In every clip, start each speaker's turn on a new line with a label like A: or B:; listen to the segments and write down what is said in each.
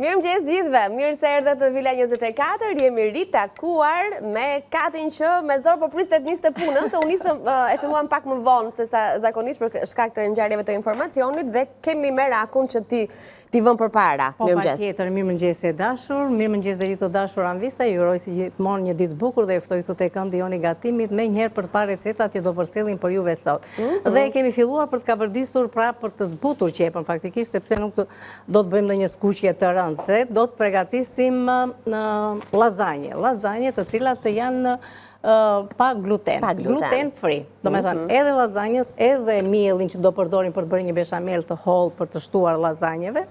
A: Mirëmëngjes gjithëve, mirë se erdhët në Villa 24, jemi ritakuar me Katin që me zor po pristet niste punën, se unë e filluam pak më vonë se sa zakonisht për shkak të ngjarjeve të informacionit dhe kemi merakun që ti vëm përpara.
B: Mirëmëngjes. Po patjetër, mirëmëngjes e dashur, mirëmëngjes dhe ju të dashur Anvisa, ju uroj si gjithmonë një ditë bukur dhe ftoj këtu tek këndi Joni Gatimit me njëherë për të parë recetat që do përcjellim për juve sot. Dhe kemi filluar për të kavërdisur pra për të zbutur qepën faktikisht sepse nuk do të bëjmë ndonjë skuqje të rëndë, do të përgatisim lazanje të cilat janë pa gluten. Gluten free. Do me thënë, edhe lazanjët, edhe mielin që do përdorim për të bërë një beshamel të hollë për të shtuar lazanjeve,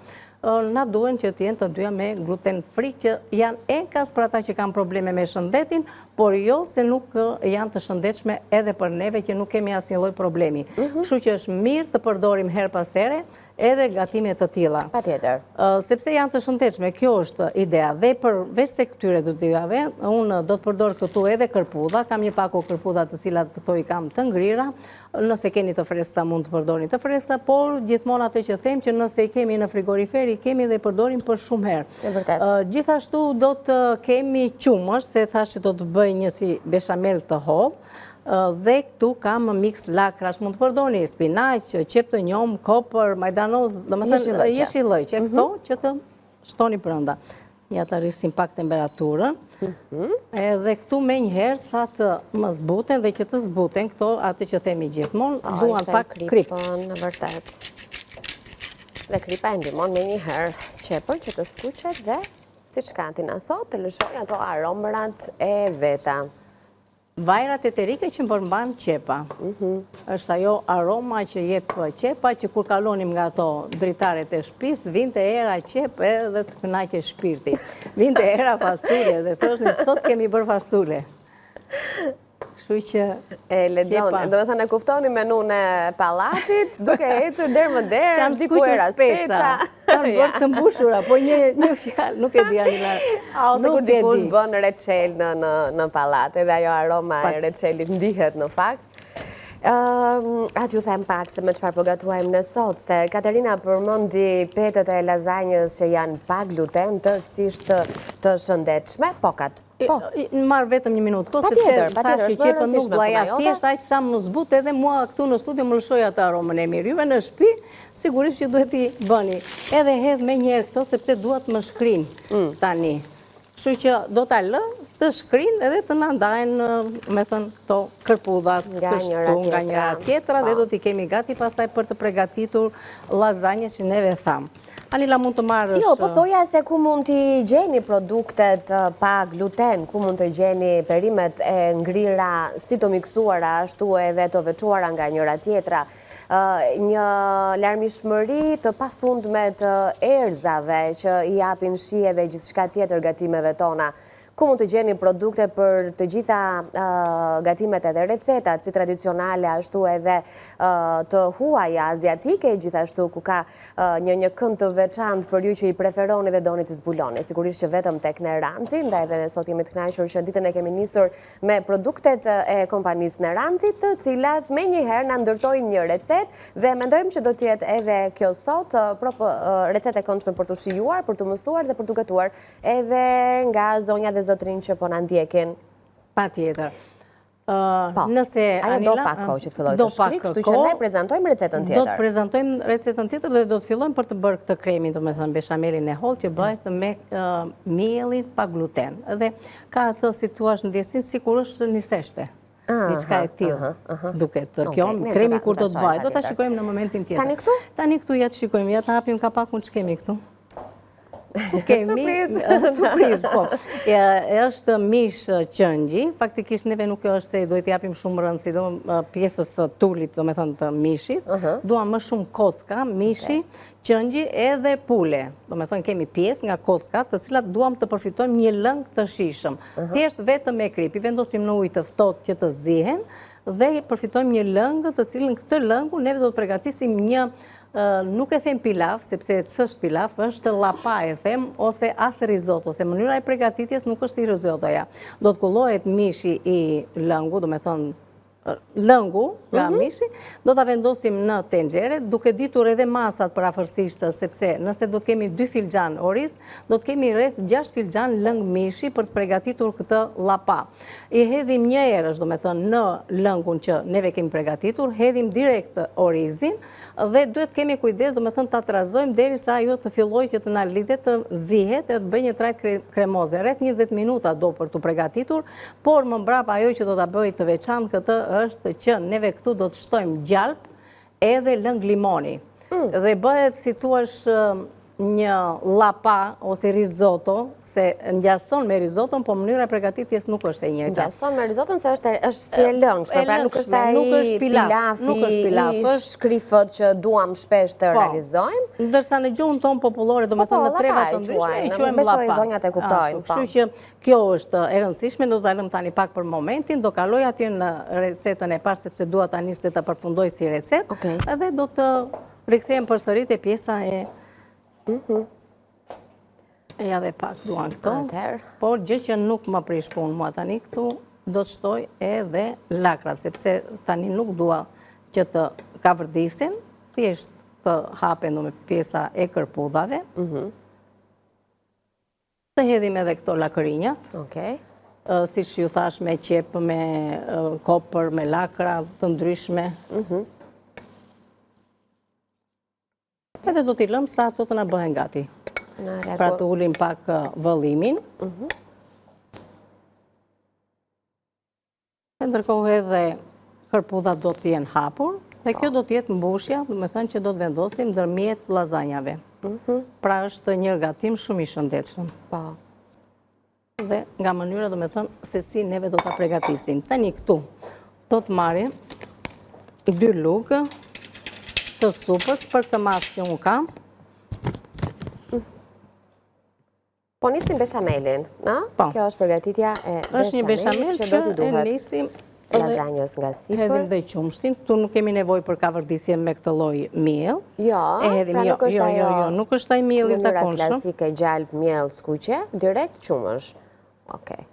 B: na duen që t'jenë të dyja me gluten free, që janë enkas për ata që kanë probleme me shëndetin, por jo se nuk janë të shëndetshme edhe për neve që nuk kemi asnjë lloj problemi. Kështu që është mirë të përdorim her pas here edhe gatime të tilla.
A: Patjetër.
B: Sepse janë të shëndetshme, kjo është idea. Dhe përveç se këtyre të dyjave, unë do të përdor këtu edhe kërpudha, kam një pako kërpudha të cilat këto i kam të ngrira, nëse keni të freskëta mund të përdorni të freskëta, por gjithmonë atë që them që nëse i kemi në frigorifer, i kemi dhe i përdorim për shumë herë. Gjithashtu do të kemi qumësh, se thash që do të bëj një si beshamel të hollë, dhe këtu kam mix lakrash, mund të përdorni spinaq, qep të njom, kopër, majdanoz, domethënë jeshillëq, këto që të shtoni brenda. Ja të rrisim pak temperaturën. Edhe këtu me njëherë sa të më zbuten dhe që të zbuten këto atë që themi gjithmonë, duan pak krip.
A: Në vërtet. Dhe kripa e ndihmon me njëherë qepën që të skuqet dhe siç Kati na thotë, të lëshoj ato aromërat e veta.
B: Vajrat eterike që përmban qepa. Është ajo aroma që jep qepa, që kur kalonim nga ato dritaret e shtëpisë, vinte era qep edhe të kënaqe shpirti. Vinte era fasule dhe thoshni sot kemi bërë fasule. Kështu që
A: do me thënë e kuftoni menun e pallatit, duke ecur der më der,
B: kam skuqur speca. Kanë bërë të mbushura, po një fjalë, nuk e di Anila.
A: Ose kur dikush bën reçel në pallat, edhe ajo aroma e reçelit ndihet në fakt. Atë ju them pak se me çfarë po gatuajmë ne sot, se Katerina përmendi petet e lazanjës që janë pa gluten, të shëndetshme, pokat.
B: Marr vetëm një minutë, sepse thash që qepën nuk dua ja thjesht aq sa më zbut, edhe mua këtu në studio më lëshoj atë aromën e mirë. Juve në shtëpi sigurisht që duhet i bëni. Edhe hedh më njëherë këto sepse duat më shkrin tani. Kështu që do ta lë të shkrin edhe të na ndajnë, me thënë, këto kërpudhat kështu nga njëra tjetra dhe do t'i kemi gati pastaj për të përgatitur lazanjën që neve tham. Anila mund të marrësh...
A: Jo, po thoja se ku mund t'i gjeni produktet pa gluten, ku mund të gjeni perimet e ngrira si të miksuara, ashtu edhe të veçuara nga njëra tjetra, një larmishmëri të pafundme të erëzave që i japin shije dhe gjithçka tjetër gatimeve tona. Ku mund të gjeni produkte për të gjitha gatimet edhe recetat, si tradicionale, ashtu edhe të huaja aziatike, gjithashtu ku ka një kënd të veçantë për ju që i preferoni dhe doni të zbuloni. Sigurisht që vetëm tek Neranci, ndaj edhe sot jemi të kënaqur që ditën e kemi nisur me produktet e kompanisë Neranci, të cilat me njëherë na ndërtojnë një recet dhe mendojmë që do të jetë edhe kjo sot recetë e këndshme për të shijuar, për të mësuar dhe për të gatuar edhe nga zonja dhe zotrin që po na ndjekin.
B: Patjetër. Nëse
A: Anila do pak kohë që të filloj të shkrik, kështu që ne prezantojmë recetën tjetër.
B: Do të prezantojmë recetën tjetër dhe do të fillojmë për të bërë këtë kremin, domethënë beshamelin e hollë që bëhet me mielin pa gluten. Dhe ka atë si thua ndjesin sikur është niseshte. Diçka e tillë duket. Kjo kremi kur do të bëhet, do ta shikojmë në momentin tjetër.
A: Tani këtu?
B: Tani këtu ja të shikojmë, ja të hapim kapakun ç'kemi këtu. Surprizë, po. Është mish qëngji, faktikisht neve nuk është se duhet japim shumë rëndësi do pjesës tullit, do me thënë të mishit, duam më shumë kocka, mishi, qëngji edhe pule. Do me thënë kemi pjesë nga kockat të cilat duam të përfitojmë një lëng të shishëm. Thjesht vetëm me krip, i vendosim në ujë të ftohtë që të zihen dhe përfitojmë një lëng të cilën këtë lëngu neve do të përgatisim një nuk e them pilaf, sepse s'është pilaf, është llapa e them, ose as risotto, ose mënyra e përgatitjes nuk është si risottoja. Do të kullohet mishi i lëngu, do me thënë lëngu nga mishi, do ta vendosim në tenxhere, duke ditur edhe masat për afërsisht, sepse nëse do të kemi 2 filxhan oriz, do të kemi rreth 6 filxhan lëng mishi për të përgatitur këtë llapa. I hedhim një herësh, do me thënë, në lëngun që neve kemi përgatitur, hedhim direkt orizin dhe duhet kemi kujdes, do me thënë, ta trazojmë derisa ajo të fillojë që të na lidhet, të zihet e të bëjë një trajt kremoze. Rreth 20 minuta do për të përgatitur, por më mbrapa ajo që do ta bëjë të veçantë këtë është që neve këtu do të shtojmë gjalp edhe lëng limoni. Dhe bëhet, si thuash, një llapa ose risotto, se ngjason me risotton, po mënyra e përgatitjes nuk është e njëjta.
A: Ngjason me risotton se është si e lëngshme, pra nuk është ai pilafi i shkrifët që duam shpesh të realizojmë.
B: Ndërsa në gjuhën tonë popullore, do me thënë në treva të ndryshme, i quajmë llapa.
A: Zonjat e kuptojnë.
B: Kështu që kjo është e rëndësishme, do ta lëm tani pak për momentin, do kaloj atje në recetën e parë sepse dua ta nis dhe ta përfundoj si recetë, edhe do të rikthehem përsëri te pjesa e ja dhe pak duan këto, por gjë që nuk më prish punë mua tani këtu, do të shtoj edhe lakrat, sepse tani nuk dua që të kavërdisin, thjesht të hapen me pjesa e kërpudhave. Të hedhim edhe këto lakërinjat, si që ju thash me qep, me kopër, me lakra të ndryshme. Edhe do t'i lëmë sa ato të na bëhen gati. Pra të ulim pak vëllimin. Ndërkohë edhe kërpudhat do t'jenë hapur, dhe kjo do t'jetë mbushja, do me thënë që do të vendosim ndërmjet lazanjave. Pra është një gatim shumë i shëndetshëm. Dhe nga mënyra do me thënë se si neve do t'a përgatisim. Tani këtu do t'marrim 2 lugë të supës për të masë që unë kam.
A: Po nisim beshamelin, na? Kjo është përgatitja e
B: është një beshamel
A: që do t'i duhet
B: nisim
A: lazanjës nga sipër.
B: Hedhim dhe qumshtin, këtu nuk kemi nevojë për kavërdisje me këtë lloj miell.
A: Jo, pra nuk është ajo.
B: Jo, nuk është ai mielli i zakonshëm.
A: Mënyra klasike gjalp, miell, skuqe, direkt qumësh. Okej.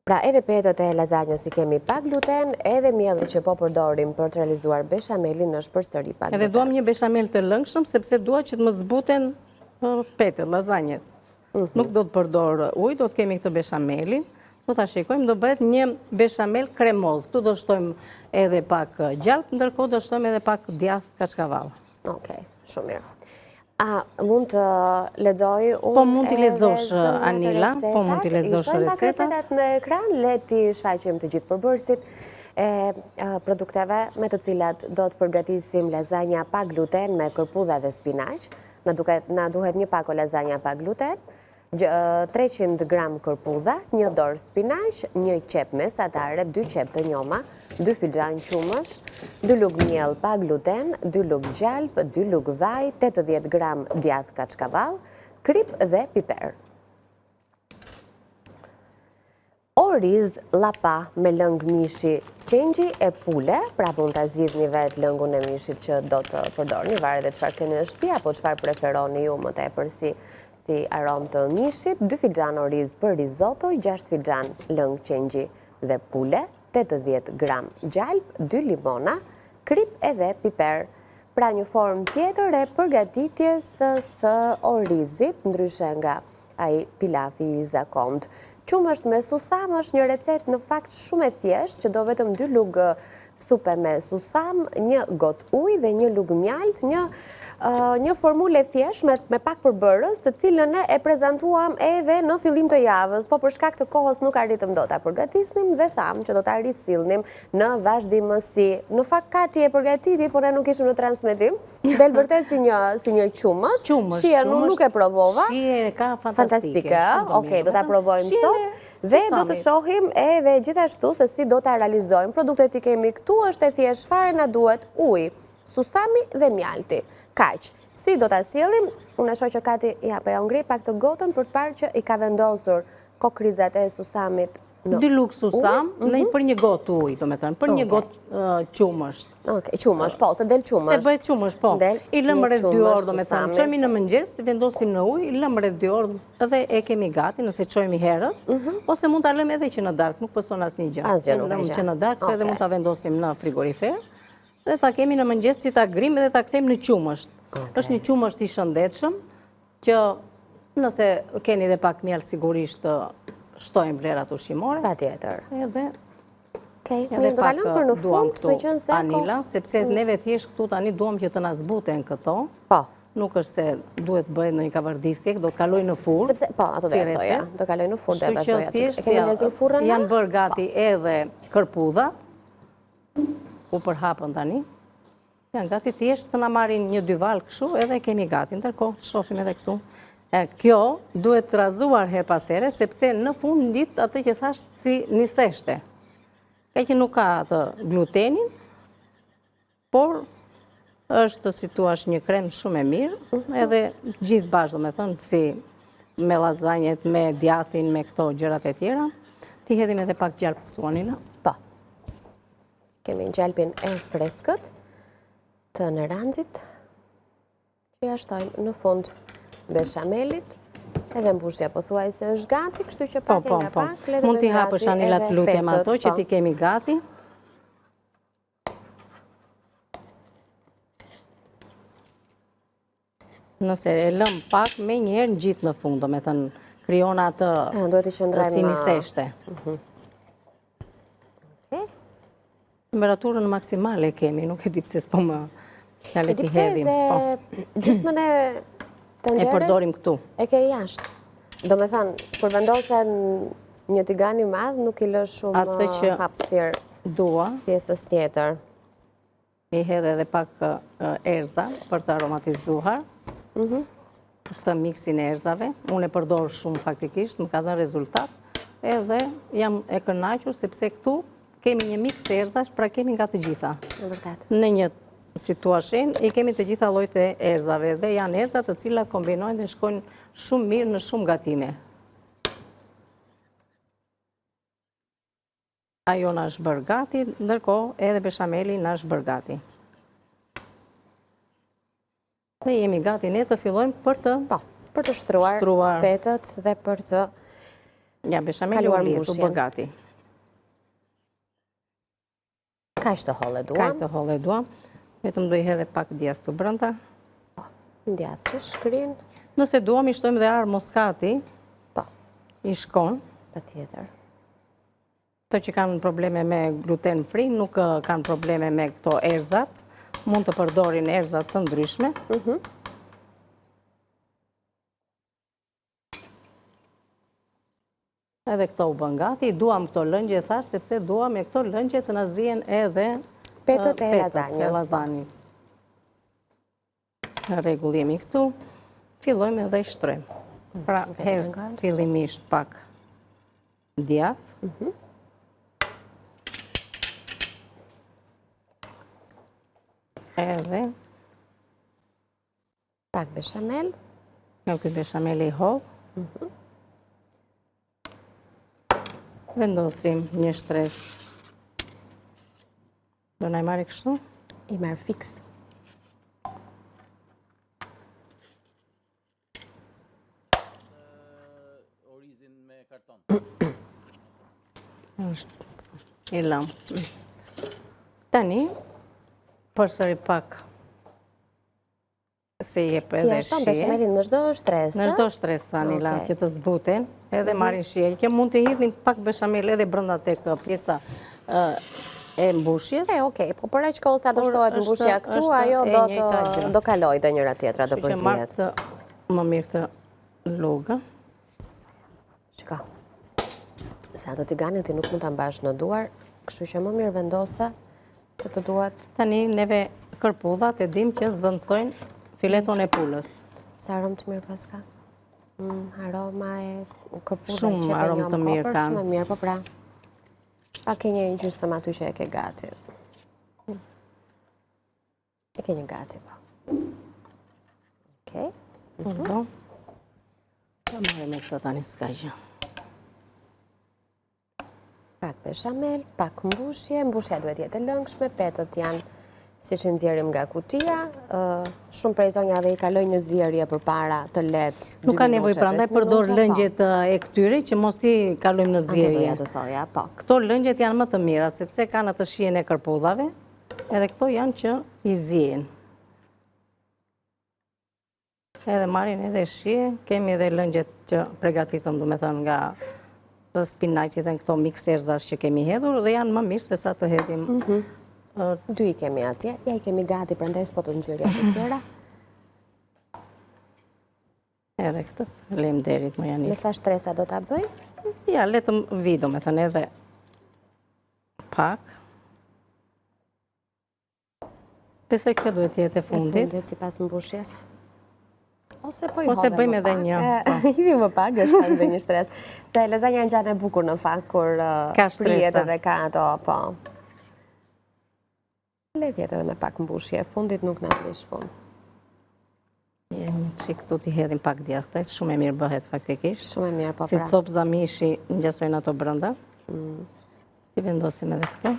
A: Pra edhe petët e lazanjës i kemi pa gluten, edhe mielli që po përdorim për të realizuar beshamelin është përsëri pa gluten.
B: Edhe duam një beshamel të lëngshëm, sepse dua që të më zbuten petët, lazanjet. Nuk do të përdor ujë, do të kemi këtë beshamelin, do ta shikojmë, do bëhet një beshamel kremoz. Këtu do shtojmë edhe pak gjalp, ndërkohë do shtojmë edhe pak djath kaçkavall.
A: Okej, shumë mirë. A mund të lexoj unë?
B: Po mund t'i lexosh, Anila, po mund t'i lexosh recetat.
A: Recetat në ekran, le t'i shfaqim të gjithë përbërësit e produkteve me të cilat do të përgatisim lazanja pa gluten me kërpudha dhe spinaq. Na duhet një pako lazanja pa gluten, 300 gram kërpudha, 1 dorë spinaq, 1 qep mesatare, 2 qep të njoma, 2 filxhan qumësh, 2 lug miell pa gluten, 2 lug gjalp, 2 lug vaj, 80 gram djath kaçkavall, krip dhe piper. Oriz llapa me lëng mishi qengji e pule, pra mund ta zgjidhni vetë lëngun e mishit që do të përdorni, varet dhe çfarë keni në shtëpi apo çfarë preferoni ju më tepër si aromë të mishit, 2 filxhan oriz për risotto, 6 filxhan lëng qengji dhe pule, 80 gram gjalp, 2 limona, krip edhe piper. Pra një formë tjetër e përgatitjes së orizit, ndryshe nga ai pilafi i zakont. Qumësht me susam është një recet në fakt shumë e thjeshtë, që do vetëm 2 lugë supe me susam, 1 got ujë dhe 1 lugë mjalt, një formule thjesht me pak përbërës, të cilën e prezantuam edhe në fillim të javës, po për shkak të kohës nuk arritëm do ta përgatisnim dhe tham që do ta risillnim në vazhdimësi. Në fakt Kati e përgatiti, por ne nuk ishim në transmetim. Del vërtet si një qumësh. Shije nuk e provova.
B: Shije ka
A: fantastike. Okej, do ta provojmë sot. Dhe do të shohim edhe gjithashtu se si do ta realizojmë. Produktet i kemi këtu, është e thjesht fare, na duhet ujë, susami dhe mjalti. Kaq. Si do ta sjellim? Unë e shoh që Kati ja ngri pak të gotën për të parë që i ka vendosur kokrizat e susamit
B: Diluksusa, për një gotë ujë, do me thënë, për një gotë qumësht.
A: Oke, qumësht, po, se del qumësht.
B: Se bëhet qumësht, po. I lëmë rreth 2 orë, do me thënë, qojmi në mëngjes, vendosim në ujë, i lëmë rreth 2 orë, edhe e kemi gati, nëse qojmi herët, ose mund të lëmë edhe që në darkë, nuk pëson asë një gjë.
A: Asgjë nuk e
B: Lëmë
A: gjë.
B: që në darkë, edhe mund të vendosim në frigorifer, dhe ta kemi në mëngjes që ta grim edhe ta kthejmë në qumësht. Është një qumësht i shëndetshëm, që nëse keni dhe pak mjellë sigurisht shtojmë vlerat ushqimore.
A: Pa tjetër.
B: Edhe
A: Mirë, do kalëm për në fund, me qënë se
B: Anila, sepse neve thjesht këtu tani duam që të na zbuten këto.
A: Po.
B: Nuk është se duhet bëhet në një kavardisje, do të kaloj në furrë.
A: Sepse, po, ato dhe e thoja, do kaloj në furrë dhe e vazhdoja.
B: Thjesht
A: Kemi lezur furrën?
B: janë bërë gati edhe kërpudhat, u përhapën tani. Janë gati thjesht të na marrin 1-2 valë kështu, edhe kemi gati. Ndërkohë, të shohim edhe këtu. Kjo duhet të razuar her pas here, sepse në fund ndit atë që thashtë si niseshte. Ka që nuk ka atë glutenin, por është si tuash një krem shumë e mirë, edhe gjithë bashkë, do me thënë, si me lazanjet, me djathin, me këto gjërat e tjera, ti hedhim edhe pak gjalp këtu, Anila.
A: Po. Kemi gjalpin e freskët të në randzit, që ja shtojmë në fund beshamelit, edhe mbushja po thuaj se është gati, kështu që pak e nga pak, le të
B: mund t'i
A: bëjmë
B: hapësh,
A: gati
B: Anila,
A: edhe
B: të lutem
A: petët,
B: ato që
A: po.
B: ti kemi gati. Nëse e lëm pak, me njerë në gjitë në fund, do me thënë, kryon atë
A: Duhet i qëndrajmë
B: si niseshte. Temperaturën maksimale kemi, nuk e di pse s'po më
A: E di pse se gjysmën e
B: e
A: tenxheres
B: përdorim këtu.
A: e ke jashtë. Do me thënë, kur vendosen një tigan i madh, nuk i lë shumë
B: Atë që
A: hapësirë
B: dua,
A: pjesës tjetër.
B: i hedhe edhe pak erza për të aromatizuar. Këtë miksin e erzave, unë e përdor shumë faktikisht, më ka dhënë rezultat, edhe jam e kënaqur sepse këtu kemi një miks erzash, pra kemi nga të gjitha.
A: Në vërtet.
B: Në një situashin, i kemi të gjitha llojet e erzave, dhe janë erza të cilat kombinojnë dhe shkojnë shumë mirë në shumë gatime. Ajo na është bërë gati, ndërkohë edhe beshameli na është bërë gati. Ne jemi gati ne të fillojmë për të
A: Për të shtruar petët dhe për të
B: ja, beshameli u lidh, u bë gati.
A: Kaq të holle duam.
B: Kaq të holle duam. Vetëm do i hedhe pak djath të brenda.
A: Djath që shkrin.
B: Nëse duam i shtojmë dhe arë moskati, i shkon.
A: Patjetër.
B: Të që kanë probleme me gluten free, nuk kanë probleme me këto erzat, mund të përdorin erzat të ndryshme. Edhe këto u bën gati, duam këto lëngje, thash, sepse duam e këto lëngje të na zihen edhe
A: petët e lazanjës.
B: Në rregull jemi këtu, fillojmë edhe i shtrojmë. Pra, hedh fillimisht pak djath. Edhe
A: pak beshamel.
B: Në këtë beshamel i hovë. Vendosim një shtres. Do na i marri kështu?
A: I marr fiks.
C: Orizin me karton.
B: I lam. Tani, përsëri pak se jep edhe
A: shie. Beshamelin në çdo shtresë?
B: Në çdo shtresë, Anila, që të zbuten, edhe marrin shie. Që mund të hidhnim pak beshamel edhe brenda tek pjesa e mbushjes.
A: Okej, po për aq kohë sa do shtohet mbushja këtu, ajo do kaloj dhe njëra tjetra do përzihet.
B: Që marrë më mirë të logë.
A: Shika, se ato tiganin ti nuk mund të mbash në duar, kështu që më mirë vendose se të duhet.
B: Tani neve kërpudhat e dim që zvendësojnë fileton e pulës.
A: Sa aromë të mirë paska? Aroma e kërpudhat
B: Shumë aromë të mirë kanë.
A: Shumë mirë, po pra. A ke një gjysëm aty që e ke gati? E ke një gati, po. Okej.
B: Ta marrë me këta tani s'ka gjë.
A: Pak beshamel, pak mbushje, mbushja duhet jetë e lëngshme, petët janë si që nxjerrim nga kutia, shumë prej zonjave i kaloj në zjerje për para të letë.
B: Nuk ka nevoj prandaj përdor lëngjet e këtyre që mos i kalojmë në zjerje.
A: Doja të thoja, po.
B: Këto lëngjet janë më të mira, sepse kanë atë shijen e kërpudhave, edhe këto janë që i zien. Edhe marrin edhe shije, kemi edhe lëngjet që pregatitëm, du me thënë, nga spinaqit dhe këto mikserzash që kemi hedhur, dhe janë më mirë se sa të hedhim.
A: Dy i kemi atje, ja i kemi gati, prandaj s'po të nxjerrja të tjera.
B: Edhe këtë, lem derit më janë.
A: Me sa shtresa do ta bëj?
B: Ja, letëm vido, me thënë edhe pak. Pse kjo duhet jetë e fundit.
A: E fundit, si pas mbushjes. Ose po i
B: Ose
A: hodhe
B: bëjmë
A: më
B: edhe
A: pak.
B: një.
A: Hidhi më pak, është të ndë një shtres. Se lezanja në gjanë e bukur në fakt, kur
B: Ka
A: prijet
B: shtresa.
A: edhe ka ato, po. Let jetë edhe me pak mbushje, fundit nuk në prish punë.
B: Një qik tu t'i hedhim pak djathtë, shumë e mirë bëhet faktikisht.
A: Shumë e mirë, po
B: Si
A: pra.
B: copë zamishi ngjasojnë ato brënda. Ti vendosim edhe këto.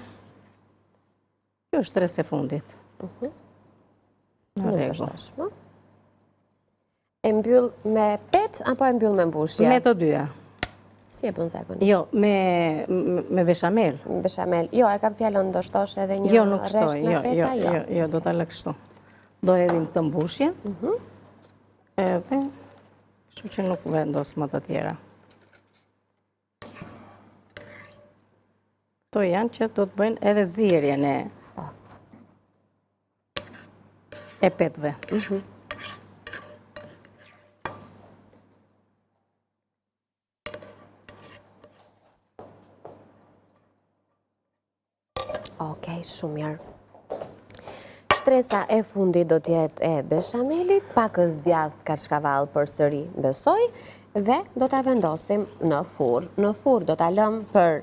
B: Kjo është shtres e fundit. Në
A: Nuk
B: rregull.
A: është tashmë. E mbyll me pet, apo e mbyll me mbushje?
B: Me të dyja.
A: Si e bën zakonisht?
B: Jo, me beshamel.
A: Beshamel. Jo, e kam fjallën do shtosh edhe një
B: Jo, nuk
A: rresht
B: shtoj.
A: me
B: Jo,
A: peta, jo.
B: jo, do t'a lë kështu. Do hedhim këtë mbushje. Edhe, kështu që nuk vendos më të tjera. Këto janë që do të bëjnë edhe zierjen e petve.
A: Okej, shumë mirë. Shtresa e fundit do t'jetë e beshamelit, pakës djath kachkavall për sëri besoj, dhe do t'a vendosim në furr. Në furr do t'a lëm për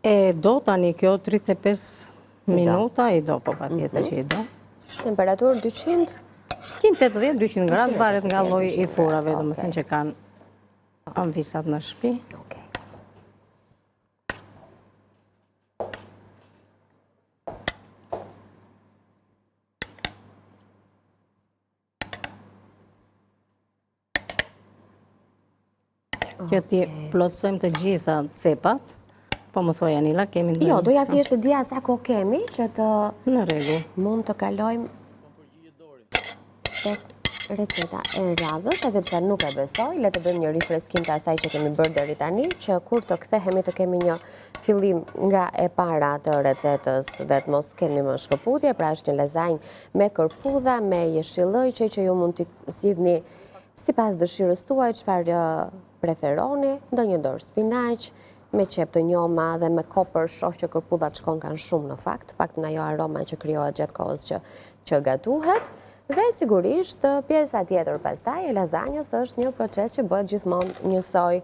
B: E do tani kjo 35 minuta, i do, po pa tjetër që i do.
A: temperaturë 200.
B: 180-200 gradë, varet nga lloji i furrave, do më thënë që kanë anvisat në shtëpi.
A: Okej.
B: Që ti plotësojmë të gjitha cepat, po më thoj Anila, kemi ndonjë.
A: Jo, doja thjesht të dija sa ko kemi, që të
B: Në rregull.
A: mund të kalojmë tek receta e radhës, edhe pse nuk e besoj, le të bëjmë një rifreskim të asaj që kemi bërë deri tani, që kur të kthehemi të kemi një fillim nga e para të recetës dhe të mos kemi më shkëputje, pra është një lezanjë me kërpudha, me jeshillëqe që ju mund të sidhni sipas dëshirës tuaj, çfarë preferoni, ndonjë dorë spinaq, me qep të njoma dhe me kopër, shoh që kërpudhat shkon kanë shumë në fakt, paktën ajo aroma që krijohet gjatë kohës që gatuhet. Dhe sigurisht pjesa tjetër pastaj e lazanjës është një proces që bëhet gjithmonë njësoj.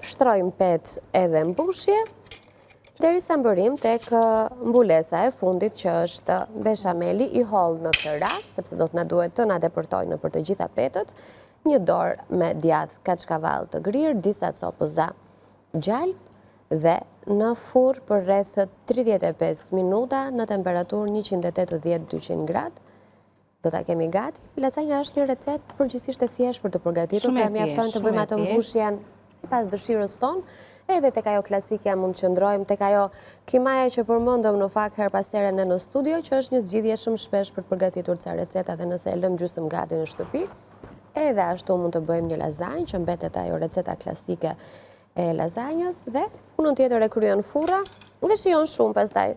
A: Shtrojmë pet edhe mbushje, derisa mbërim tek mbulesa e fundit që është beshameli i holl në këtë rast, sepse do të na duhet të na depërtojë nëpër të gjitha petët, një dorë me djath kachkavall të grirë, disa copëza gjalp dhe në furr për rreth 35 minuta në temperaturë 180-200 gradë. Do ta kemi gati. Lasagna është një recetë përgjithsisht e thjeshtë për të përgatitur,
B: Shumë e
A: pra mjafton të
B: thjeshtë,
A: bëjmë
B: shumë e
A: atë
B: thjeshtë.
A: mbushjen sipas dëshirës tonë, edhe tek ajo klasike mund të qëndrojmë, tek ajo kimaja që përmendëm në fakt her pas here në studio, që është një zgjidhje shumë shpesh për të përgatitur ca receta dhe nëse e lëm gjysmë gati në shtëpi. Edhe ashtu mund të bëjmë një lazanjë që mbetet ajo receta klasike e lazanjës dhe punën tjetër e kryen furra dhe shijon shumë pastaj.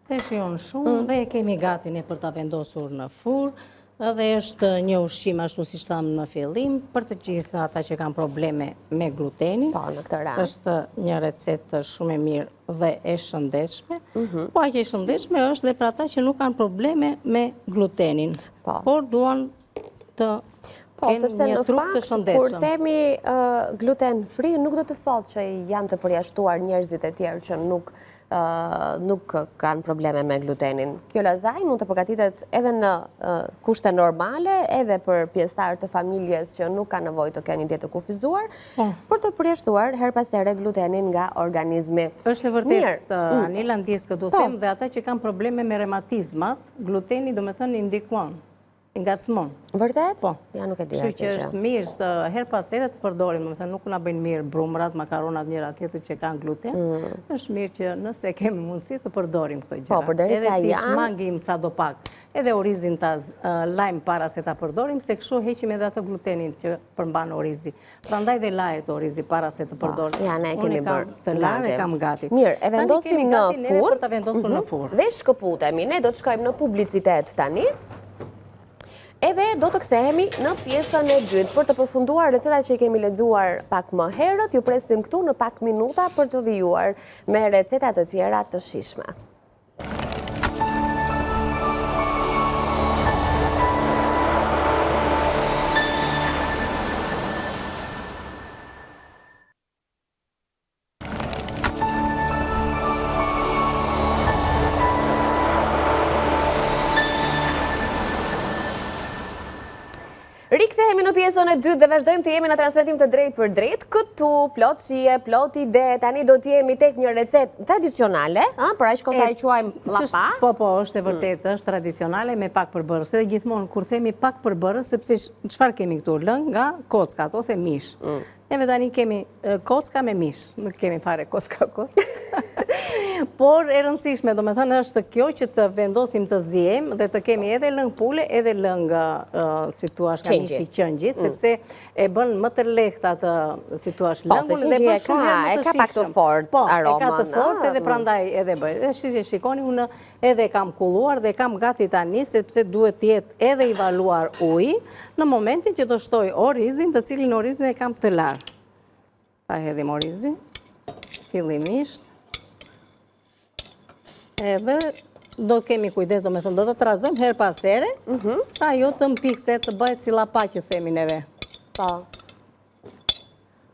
B: Dhe shijon shumë dhe e kemi gati ne për ta vendosur në furr. Dhe është një ushqim ashtu siç thamë në fillim, për të gjitha ata që kanë probleme me glutenin.
A: Po, në këtë rast.
B: Është një recetë shumë e mirë dhe e shëndetshme. Po aq e shëndetshme është dhe për ata që nuk kanë probleme me glutenin,
A: Po.
B: por duan të
A: Po,
B: kenë
A: sepse
B: një
A: në
B: trup të
A: fakt, kur
B: shëndetshëm.
A: themi gluten free, nuk do të thotë që janë të përjashtuar njerëzit e tjerë që nuk nuk kanë probleme me glutenin. Kjo lazaj mund të përgatitet edhe në kushte normale, edhe për pjesëtarë të familjes që nuk ka nevojë të kenë një dietë të kufizuar, për të përjashtuar her pas here glutenin nga organizmi.
B: Është e vërtet, Anila, ndjesë du them, dhe ata që kanë probleme me rematizmat, gluteni do me thënë indikuan, ngacmon.
A: Vërtet?
B: Po.
A: Ja, nuk e di.
B: Kështu që është mirë her pas here të përdorim, do me thënë nuk na bëjnë mirë brumrat, makaronat njëra tjetër që kanë gluten. Është mirë që nëse kemi mundësi të përdorim këto gjëra.
A: Po, përderisa
B: edhe
A: janë.
B: ti shmangim sa do pak. Edhe orizin ta lajm para se ta përdorim, se kështu heqim edhe atë glutenin që përmban orizi. Prandaj dhe lahet orizi para se të përdorim.
A: Ja, ne kemi bërë.
B: Të larë e kam gati.
A: Mirë, e vendosim në furrë.
B: Për ta vendosur në furrë.
A: Dhe shkëputemi. Ne do të shkojmë në publicitet tani. Edhe do të kthehemi në pjesën e dytë për të përfunduar recetat që i kemi lexuar pak më herët. Ju presim këtu në pak minuta për të vijuar me receta të tjera të shijshme. Rikthehemi në pjesën e dytë dhe vazhdojmë të jemi në transmetim të drejtë për drejtë. Këtu plot shije, plot ide, tani do të jemi tek një recetë tradicionale, për aq kohë sa e quajmë llapa.
B: Po, është e vërtetë, është tradicionale me pak përbërës. Edhe gjithmonë kur themi pak përbërës, sepse çfarë kemi këtu? Lëng nga kockat ose mish. Neve tani kemi kocka me mish, nuk kemi fare kocka. Por e rëndësishme, do me thënë, është kjo që të vendosim të zijem dhe të kemi edhe lëng pule, edhe lëng, si tuash, ka mishi qëngjit, sepse e bën më të lehtë atë, si tuash, lëngun dhe bën shumë herë më të shishëm.
A: E ka pak të fort aromën.
B: Po, e ka të fort edhe prandaj edhe bëj. Dhe shikoni, unë edhe kam kulluar dhe kam gati tani, sepse duhet jetë edhe i valuar ujë në momentin që do shtoj orizin, të cilin orizin e kam të larë. Ta hedhim orizin, fillimisht. Edhe do kemi kujdes, do me thëmë, do të trazojmë her pas here, sa jo të mpikse të bëhet si llapa që themi neve.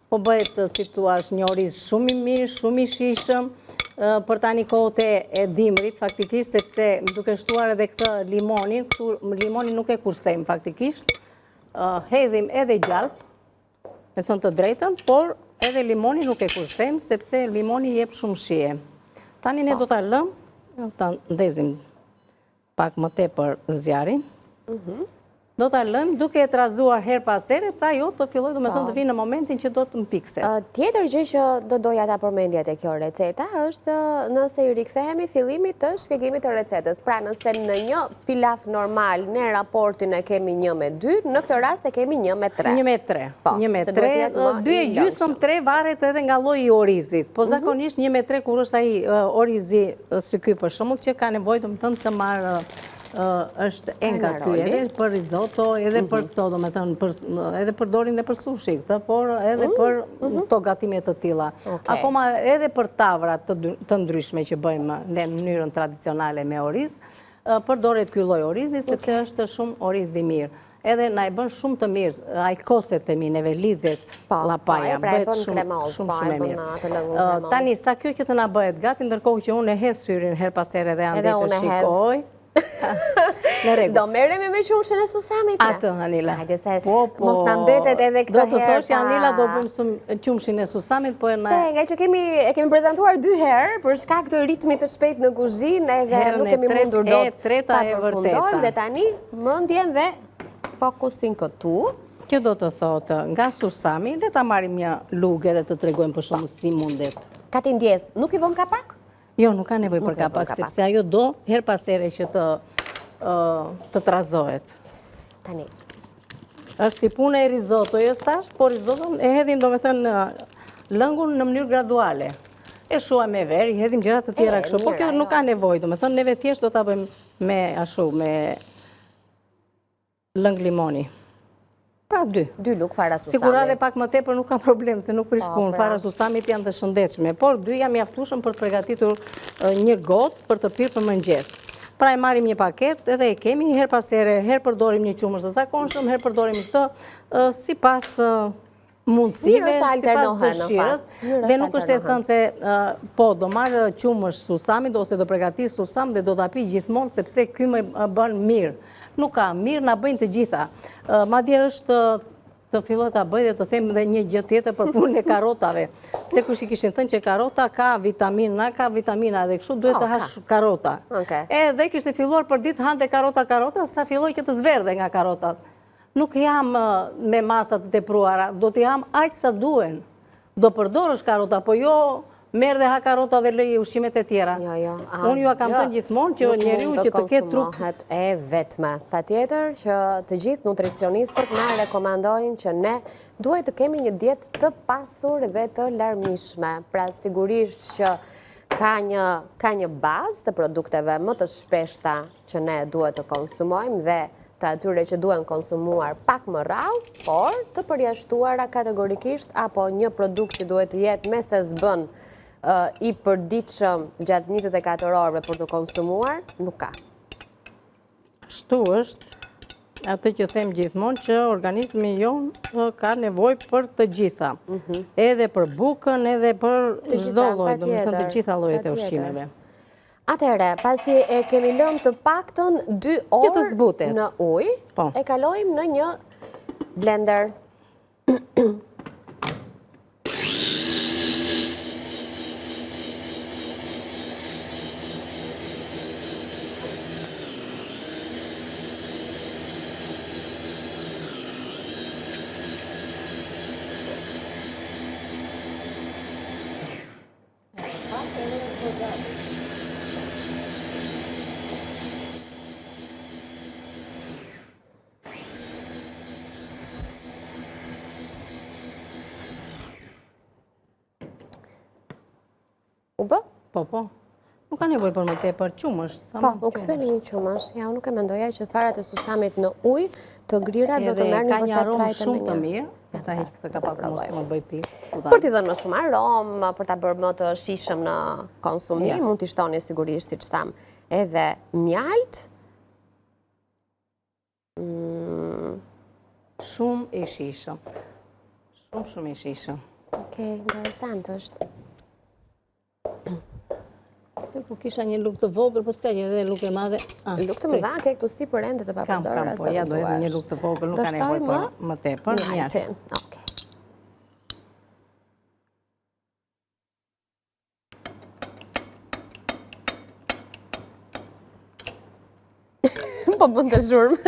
B: Po bëhet si tuash një oriz shumë i mirë, shumë i shishëm, për tani kohët e dimrit, faktikisht, sepse duke shtuar edhe këtë limonin, limonin nuk e kursejmë faktikisht, hedhim edhe gjalp, me thënë të drejtën, por edhe limonin nuk e kursejmë, sepse limoni jep shumë shije. Tani ne do të lëmë, ta ndezim pak më tepër zjarin. Do të lëmë duke e trazuar her pas here, sa jo të filloj, do me thonë të vinë në momentin që do të mpikse.
A: Tjetër gjë që do doja ta përmendja te kjo receta është nëse i rikthehemi fillimit të shpjegimit të recetës. Pra nëse në një pilaf normal ne raportin e kemi 1:2, në këtë rast e kemi 1:3.
B: 1:3. 1:3, 2,5, 3 varet edhe nga lloji i orizit. Po zakonisht 1:3 kur është ai orizi si ky për shembull që ka nevojë do të të marrë është enkas ky edhe për risotto, edhe për këto, do me thënë, edhe për dorin dhe për sushi këtë, por edhe për këto gatimet të tilla. Akoma edhe për tavrat të ndryshme që bëjmë në mënyrën tradicionale me oriz, përdoret ky lloj orizi, sepse është shumë oriz i mirë. Edhe na e bën shumë të mirë, ai koset themi neve lidhet llapaja, bëhet shumë e mirë. Tani, sa kjo që të na bëhet gati, ndërkohë që unë e hes syrin her pas here dhe ande të shikoj.
A: Do merremi me qumshin e susamit.
B: Atë, Anila.
A: Hajde se mos na mbetet edhe këtë herë.
B: Do të thosh, Anila, do bëjmë qumshin e susamit, po e na...
A: Se, nga që e kemi prezantuar 2 herë, për shkak të ritmit të shpejt në kuzhinë, edhe nuk kemi mundur dot ta përfundojmë, dhe tani mendjen dhe fokusin këtu.
B: Kjo do të thotë, nga susami, le ta marrim një lugë dhe të tregojmë për shumë si mundet.
A: Ka ti ndjes, nuk i vëm kapak?
B: Jo, nuk ka nevoj për kapak, sepse ajo do her pas here që të trazohet.
A: Tani.
B: Është si punë e risotto, jo stash, por risotto e hedhim, do me thënë, lëngun në mënyrë graduale. E shuaj me verë, i hedhim gjërat të tjera kështu, po kjo nuk ka nevoj, do me thënë, neve thjesht do ta bëjmë me ashu, me lëng limoni. Pra 2.
A: 2 luk fara susami.
B: Sigurave pak më tepër nuk ka problem, se nuk prish punë. Fara susamit janë të shëndetshme, por 2 jam mjaftueshëm për të përgatitur një gotë për të pirë për mëngjes. Pra e marrim një paket edhe e kemi her pas here, her përdorim një qumësh të zakonshëm, her përdorim këtë sipas mundësive
A: Mirë është
B: sipas
A: alternohen, në
B: dëshirës
A: fakt. Mirë
B: dhe
A: është
B: nuk është e
A: alternohen.
B: thënë se po do marrë qumësh susamit ose do përgatis susam dhe do t'a pi gjithmonë sepse ky më bën mirë. Nuk ka, mirë na bëjnë të gjitha. Madje është të filloj ta bëj dhe të them edhe një gjë tjetër për punën e karrotave. Se kush i kishin thënë që karrota ka vitamina, ka vitamina dhe kështu duhet të hash karrota. Edhe kishte filluar për ditë hante karrota, sa filloi që të zverdhe nga karrotat. Nuk jam me masat të tepruara, do të jam aq sa duhen. Do përdorësh karrota, po jo merr dhe ha karrota dhe lëj ushqimet e tjera.
A: Jo.
B: Unë ju kam thënë gjithmonë që njeriu që të ketë trup
A: e vetme. Patjetër që të gjithë nutricionistët na rekomandojnë që ne duhet të kemi një dietë të pasur dhe të larmishme. Pra sigurisht që ka një bazë të produkteve më të shpeshta që ne duhet të konsumojmë dhe të atyre që duhen konsumuar pak më rrallë, por të përjashtuara kategorikisht, apo një produkt që duhet të jetë me se zbën i përditshëm gjatë 24 orëve për të konsumuar, nuk ka.
B: Kështu është atë që them gjithmonë që organizmi jonë ka nevojë për të gjitha. Edhe për bukën, edhe për çdo lloj, domethënë të gjitha llojet e ushqimeve.
A: Atëherë, pasi e kemi lëmë të paktën 2 orë në ujë, e kalojmë në një blender. U bë?
B: Po. Nuk ka nevojë për më tepër qumësh.
A: Po, u ktheni një qumësh. Ja, unë nuk e mendoja që farat e susamit në ujë të grira do të merrnin vërtet trajtën e një.
B: Ka një aromë shumë të mirë. Ta hiq këtë kapak mos më bëj pis.
A: Për t'i dhënë më shumë aromë, për ta bërë më të shijshëm në konsumim, mund t'i shtoni sigurisht siç tham edhe mjalt.
B: Shumë i shijshëm. Shumë i shijshëm.
A: Okej, interesant është.
B: Se ku kisha një luk të vogël, po s'ka edhe luk e madhe.
A: Luk të mëdha ke këtu si për ende të papërdorura.
B: Kam, po ja do edhe një luk të vogël, nuk ka nevojë për më tepër.
A: Mjaltin, okej. Po bën të zhurmë.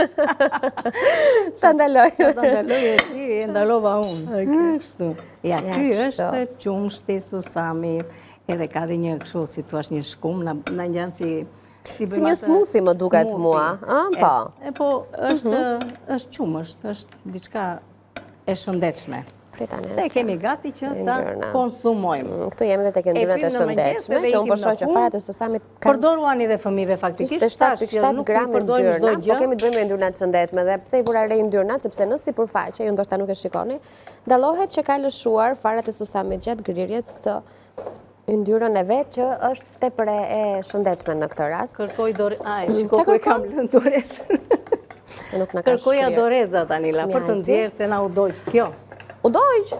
A: Sa ndaloj.
B: Sa ndaloj e ti, e ndalova unë. Kështu. Ja, ky është qumshti susamit. Edhe ka dhe një kështu, si tu ashtë një shkum, në njënë si
A: një smoothie më duket mua, po?
B: Po, është qumësht, është diçka e shëndetshme. Dhe kemi gati që ta konsumojmë.
A: Këtu jemi dhe të këndyrët e shëndetshme, që unë përshoj që farat e susamit
B: përdoruani dhe fëmijëve faktikisht,
A: 27 gram e ndyrna, po kemi të bëjmë e ndyrnat shëndetshme dhe pse i vura rej ndyrnat, sepse në sipërfaqe, ju ndoshta nuk e shikoni, dallohet që ka lëshuar farat e susamit gjatë grirjes këtë yndyrën e vetë që është tepër e shëndetshme në këtë rast.
B: Kërkoj shiko ku i kam lënë dorezën. Kërkoja doreza Danila, për të nxjerrë se na u dojq kjo.
A: U dojq?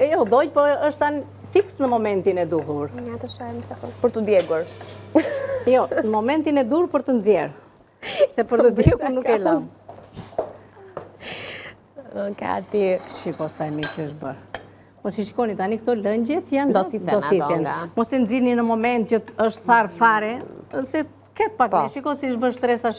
B: Jo, u dojq, po është tani fiks në momentin e duhur.
A: Ja të shohim çfarë. Për të djegur.
B: Jo, në momentin e dur për të nxjerrë. Se për të djegur nuk e lam.
A: Gati.
B: Shiko sa e mirë që është bërë. Mos i shikoni tani këto lëngjet janë
A: do thithen.
B: Mos e nxirrni në moment që është tharë fare, se ket pak me shiko si është bërë shtresa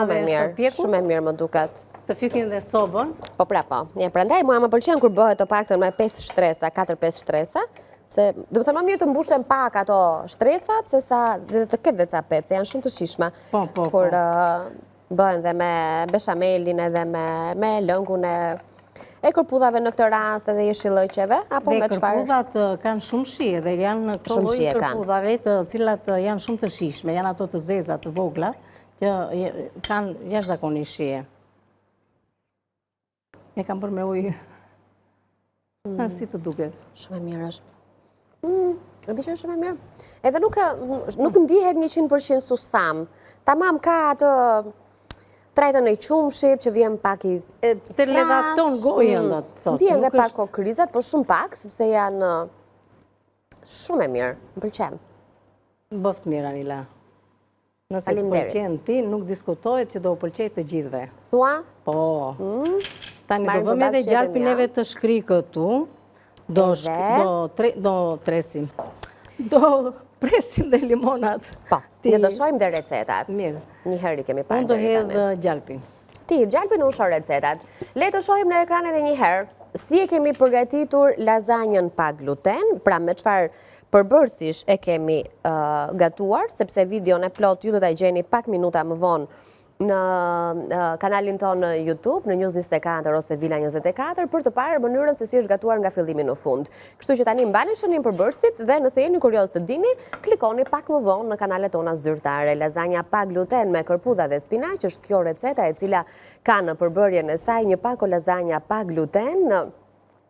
B: dhe është përpjekur.
A: Shumë e mirë më duket.
B: Të fykin dhe sobën.
A: Po pra po. Ja, prandaj mua më pëlqen kur bëhet të paktën me 5 shtresa, 4-5 shtresa, se do të thënë më mirë të mbushen pak ato shtresat se sa të ketë dhe ca pece, janë shumë të shijshme. Kur bëhen dhe me beshamelin edhe me lëngun e kërpudhave në këtë rast edhe jeshillëqeve, apo me çfarë?
B: Dhe kërpudhat kanë shumë shije dhe janë këto lloj kërpudhave të cilat janë shumë të shijshme, janë ato të zeza, të vogla, që kanë jashtëzakonisht shije. E kam bërë me ujë. Si të duket?
A: Shumë e mirë është. E di që është shumë e mirë. Edhe nuk ndihet 100% susam. Tamam ka atë trajtën e qumshit që vjen pak i
B: Të redakton gojën, do të thotë.
A: Ndjen dhe pak kokrizat, po shumë pak, sepse janë shumë e mirë, më pëlqen.
B: Bëft mirë, Anila. Nëse të
A: Faleminderit.
B: pëlqen ti, nuk diskutohet që do u pëlqej të gjithve.
A: Thua?
B: Po. Tani do
A: Marrim
B: vëmë edhe
A: përbashkët
B: gjalpin
A: e mia.
B: neve të shkri këtu. Do tresim. Do presim dhe limonat.
A: Po, ne do shohim dhe recetat.
B: Mirë.
A: Një herë i kemi parë.
B: Unë do
A: deri tani.
B: hedh gjalpin.
A: Ti, gjalpin u shoh recetat. Le të shohim në ekran edhe një herë si e kemi përgatitur lazanjën pa gluten, pra me çfarë përbërësish e kemi gatuar, sepse videon e plot ju do ta gjeni pak minuta më vonë në kanalin tonë në YouTube, në News 24 ose Vila 24, për të parë mënyrën se si është gatuar nga fillimi në fund. Kështu që tani mbani shënim përbërësit dhe nëse jeni kurioz të dini, klikoni pak më vonë në kanalet tona zyrtare. Lazanja pa gluten me kërpudha dhe spinaq është kjo receta e cila ka në përbërjen e saj një pako lazanja pa gluten.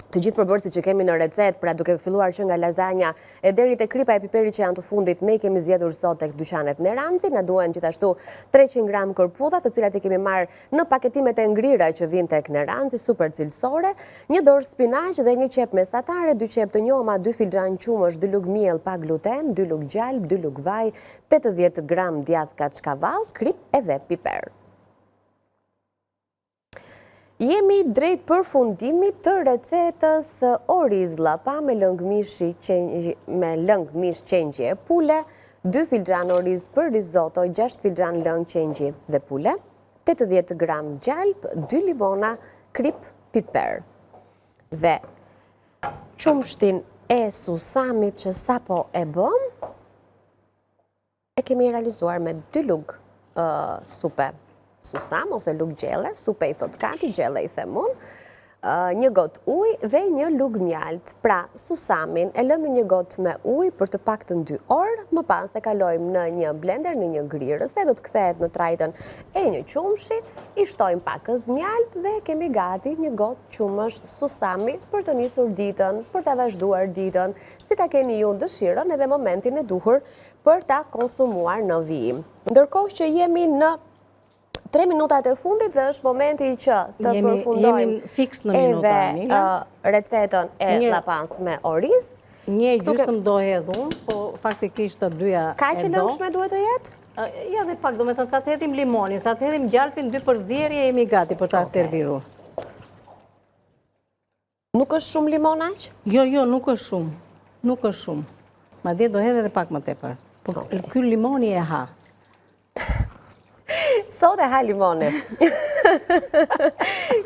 A: Të gjithë përbërësit që kemi në recet, pra duke filluar që nga lazanja e deri te kripa e piperit që janë të fundit, ne kemi zgjedhur sot tek dyqanet Neranci, na duhen gjithashtu 300 gram kërpudha, të cilat i kemi marrë në paketimet e ngrira që vijnë tek Neranci, super cilësore, një dorë spinaq dhe një qep mesatare, 2 qep të njoma, 2 filxhan qumësh, 2 lug miell pa gluten, 2 lug gjalp, 2 lug vaj, 80 gram djath kaçkavall, krip edhe piper. Jemi drejt përfundimit të recetës oriz llapa me lëng mish qengje e pule, 2 filxhan oriz për risotto, 6 filxhan lëng qengje dhe pule, 80 gram gjalp, 2 limona, krip, piper. Dhe qumshtin e susamit që sapo e bëm, e kemi realizuar me 2 lug supe susam ose lug gjelle, supe i thot Kati, gjelle i themun, një got ujë dhe një lug mjalt. Pra, susamin e lëmë një got me ujë për të paktën 2 orë, më pas e kalojmë në një blender, në një grirëse, do të kthehet në trajtën e një qumshi, i shtojmë pakës mjalt dhe kemi gati një got qumësh susami për të nisur ditën, për të vazhduar ditën, si ta keni ju dëshirën edhe momentin e duhur për ta konsumuar në vijim. Ndërkohë që jemi në 3 minutat e fundit dhe është momenti që të përfundojmë
B: Jemi fiks në minuta, Anila.
A: Recetën e llapans me oriz.
B: Një gjysmë do hedh unë, po faktikisht të dyja e do.
A: Ka që lëngshme duhet të jetë?
B: Ja dhe pak, do me thënë, sa të hedhim limonin, sa të hedhim gjalpin 2 përzierje, jemi gati për ta serviru.
A: Nuk është shumë limon aq?
B: Jo, nuk është shumë. Nuk është shumë. Madje do hedh edhe pak më tepër. Por ky limoni e ha.
A: Sot e ha limoni.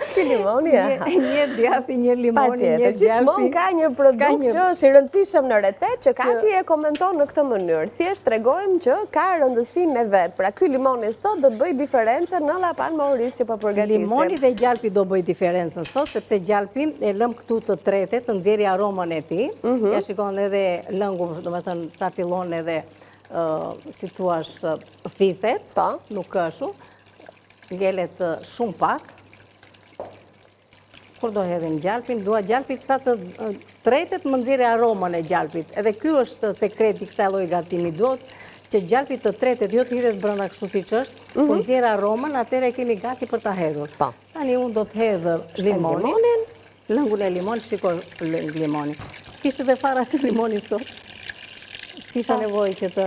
A: Ky limoni e ha.
B: Një djathi, një limoni, një gjalpi.
A: Gjithmonë ka një produkt që është i rëndësishëm në recet që Kati e komenton në këtë mënyrë. Thjesht tregojmë që ka rëndësinë e vet. Pra ky limoni sot do të bëjë diferencën në llapan me oriz që po përgatisim.
B: Limoni dhe gjalpi do bëjë diferencën sot, sepse gjalpi e lëm këtu të tretet, të nxjerrë aromën e tij. Ja shikon edhe lëngu, domethënë sa fillon edhe si thuash thithet, nuk është, ngelet shumë pak. Kur do hedhim gjalpin, dua gjalpit sa të tretet më nxjerrë aromën e gjalpit. Edhe ky është sekreti kësaj lloji gatimi, duhet që gjalpit të tretet, jo të hidhet brenda kështu siç është, kur nxjerrë aromën, atëherë kemi gati për ta hedhur. Tani unë do të hedh limonin, lëngun e limonit, shiko lëng limoni. S'kishte dhe fara të limoni sot. S'kisha nevojë që të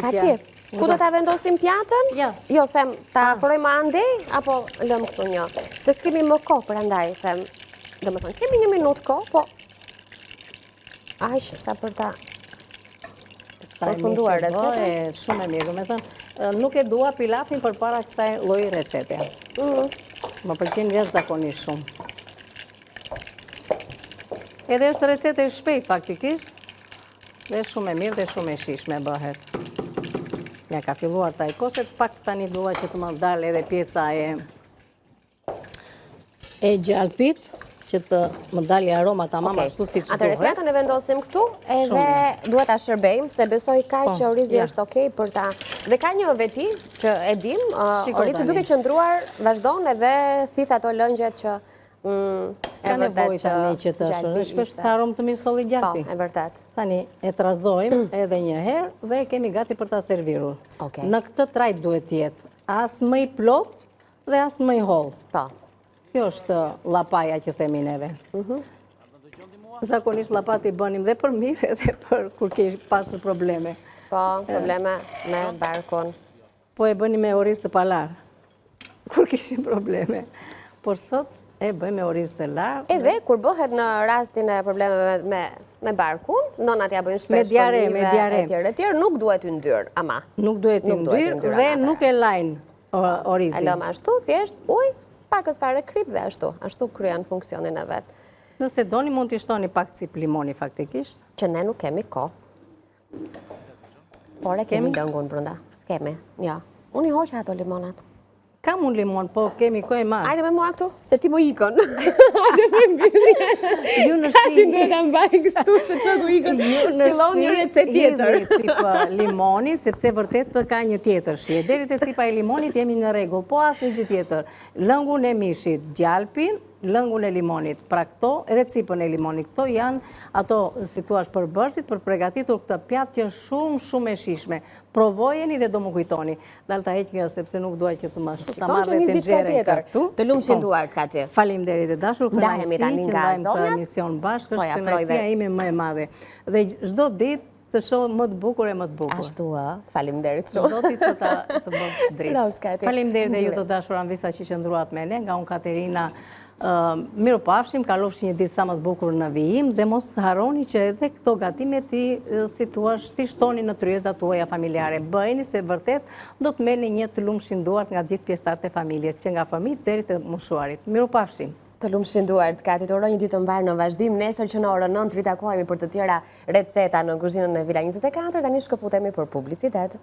A: Kati, ku do ta vendosim pjatën? Jo, them, ta afrojmë andej, apo lëm këtu një? Se s'kemi më kohë, prandaj, them, domethënë, kemi 1 minutë kohë, po aq sa për ta përfunduar recetën.
B: Shumë e mirë, domethënë, nuk e dua pilafin përpara kësaj lloji recete. Më pëlqen jashtëzakonisht shumë. Edhe është recete e shpejtë faktikisht. Dhe shumë e mirë dhe shumë e shishme bëhet. Ja ka filluar taj koset, pak tani dua që të më dalë edhe pjesa e gjalpit, që të më dalë aroma tamam ashtu si që duhet.
A: Atëre pjatën e vendosim këtu, edhe duhet ta shërbejmë, se besoj ka që orizi është okej për ta... Dhe ka një veti që e dim, orizi duke qëndruar, vazhdon edhe thith ato lëngjet që...
B: Ska nevoj tani që të shkësht sa aromë të mirë solli gjalpi.
A: Po, e vërtet.
B: Tani e trazojmë edhe një herë dhe kemi gati për ta servirur. Në këtë trajt duhet jetë as më i plot dhe as më i holl.
A: Po.
B: Kjo është llapaja që themi neve. Zakonisht llapat i bënim dhe për mirë edhe për kur ke pasur probleme.
A: Po, probleme me barkun.
B: Po e bëni me orizë të palar, kur kishim probleme. Por sot e bëjmë me orizë të larë.
A: Edhe kur bëhet në rastin e problemeve me barkun, nonat ja bëjnë shpesh
B: me diare.
A: e tjerë, nuk duhet të ndyrë, ama.
B: Nuk duhet të ndyrë dhe nuk e lajnë orizin.
A: E lëmë ashtu, thjesht, pakës fare krip dhe ashtu kryen funksionin e vetë.
B: Nëse doni mund t'i shtoni pak cip limoni faktikisht.
A: Që ne nuk kemi ko. Por e kemi dëngun brënda. S'kemi, ja. Unë i hoqë ato limonat.
B: Kam unë limon, po kemi ko e marë.
A: Ajde me mua këtu, se ti më ikon.
B: Ju në
A: Ti në të mbaj kështu, se që ku ikon. Filon një recet tjetër.
B: Cipa limoni, sepse vërtet të ka një tjetër shje. Deri te cipa e limonit jemi në regull, po asë një gjithë tjetër. Lëngun e mishit, gjalpin, lëngun e limonit, pra këto edhe cipën e limonit. Këto janë ato, si tu ashtë përbërësit, për pregatitur këtë pjatë që shumë e shishme. Provojeni dhe do më kujtoni. Dal ta heq nga sepse nuk duaj që të më shtu. Ta marrë dhe të gjere këtu.
A: Të lumë shënduar ka ti.
B: Faleminderit e dashur, kënaqësi që ndajmë këtë emision bashkë, është kënaqësia ime më e madhe. Dhe çdo ditë të shoh më të bukur e më të bukur.
A: Ashtu faleminderit shumë.
B: Zoti të bëjë dritë. Faleminderit e ju të dashur anvisa që qëndruat me ne, nga unë Katerina. Miru pafshim, kalofshi një ditë sa më të bukur në vijim dhe mos harroni që edhe këto gatimet ti shtoni në tryezat tuaja familjare. Bëjeni se vërtet do të merrni një të lumshin duart nga gjithë pjesëtarët e familjes, që nga fëmijët deri te moshuarit. Miru pafshim.
A: Të lumshin duart, Kati, të uroj një ditë të mbarë në vazhdim. Nesër që në orën 9 vi takohemi për të tjera receta në kuzhinën e Vila 24, tani shkëputemi për publicitet.